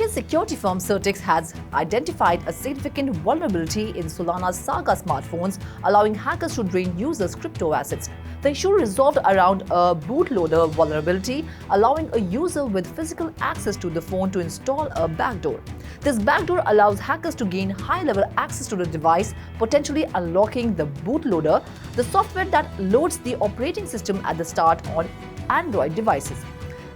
Russian security firm CertiK has identified a significant vulnerability in Solana's Saga smartphones, allowing hackers to drain users' crypto assets. The issue resolved around a bootloader vulnerability, allowing a user with physical access to the phone to install a backdoor. This backdoor allows hackers to gain high-level access to the device, potentially unlocking the bootloader, the software that loads the operating system at the start on Android devices.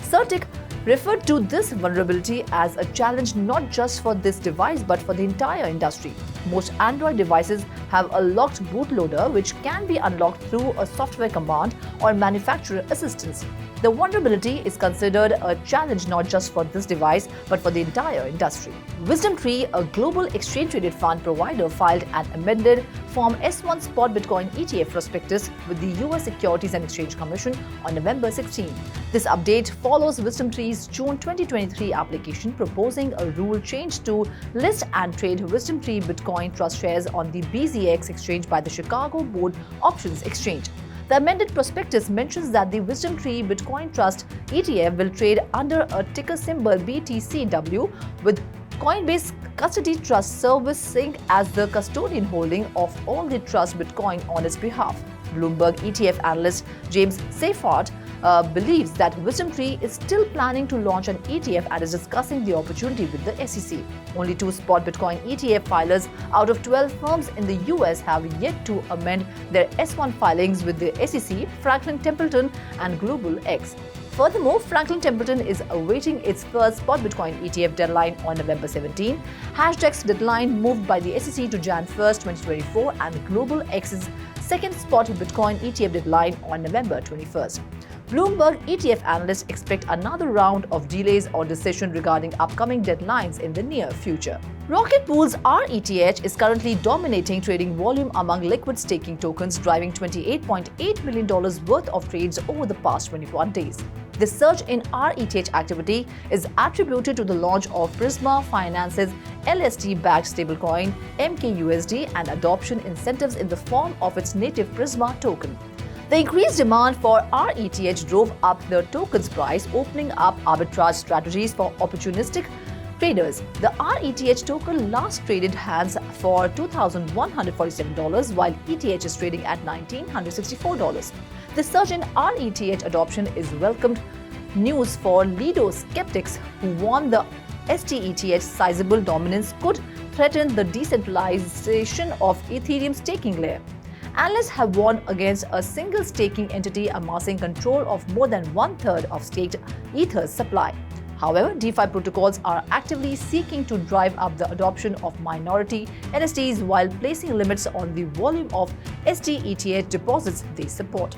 CertiK referred to this vulnerability as a challenge not just for this device but for the entire industry. Most Android devices have a locked bootloader which can be unlocked through a software command or manufacturer assistance. The vulnerability is considered a challenge not just for this device but for the entire industry. WisdomTree, a global exchange-traded fund provider, filed an amended Form S1 Spot Bitcoin ETF prospectus with the US Securities and Exchange Commission on November 16. This update follows WisdomTree's June 2023 application proposing a rule change to list and trade WisdomTree Bitcoin Trust shares on the BZX exchange by the Chicago Board Options Exchange. The amended prospectus mentions that the WisdomTree Bitcoin Trust ETF will trade under a ticker symbol BTCW, with Coinbase Custody Trust servicing as the custodian holding of all the trust Bitcoin on its behalf. Bloomberg ETF analyst James Seyfarth believes that WisdomTree is still planning to launch an ETF and is discussing the opportunity with the SEC. Only 2 spot Bitcoin ETF filers out of 12 firms in the US have yet to amend their S1 filings with the SEC, Franklin Templeton and Global X. Furthermore, Franklin Templeton is awaiting its first spot Bitcoin ETF deadline on November 17. Hashtag's deadline moved by the SEC to Jan 1st, 2024, and Global X's second spot Bitcoin ETF deadline on November 21st. Bloomberg ETF analysts expect another round of delays or decision regarding upcoming deadlines in the near future. Rocket Pool's RETH is currently dominating trading volume among liquid staking tokens, driving $28.8 million worth of trades over the past 21 days. The surge in RETH activity is attributed to the launch of Prisma Finance's LST-backed stablecoin MKUSD and adoption incentives in the form of its native Prisma token. The increased demand for RETH drove up the token's price, opening up arbitrage strategies for opportunistic traders. The RETH token last traded hands for $2,147, while ETH is trading at $1,964. The surge in RETH adoption is welcomed news for Lido skeptics who warn the STETH's sizable dominance could threaten the decentralization of Ethereum's staking layer. Analysts have warned against a single staking entity amassing control of more than 1/3 of staked Ether's supply. However, DeFi protocols are actively seeking to drive up the adoption of minority NFTs while placing limits on the volume of STETH deposits they support.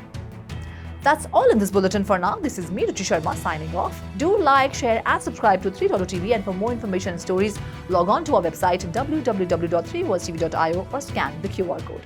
That's all in this bulletin for now. This is me, Ruchi Sharma, signing off. Do like, share and subscribe to 3.0TV, and for more information and stories, log on to our website www.3worldstv.io or scan the QR code.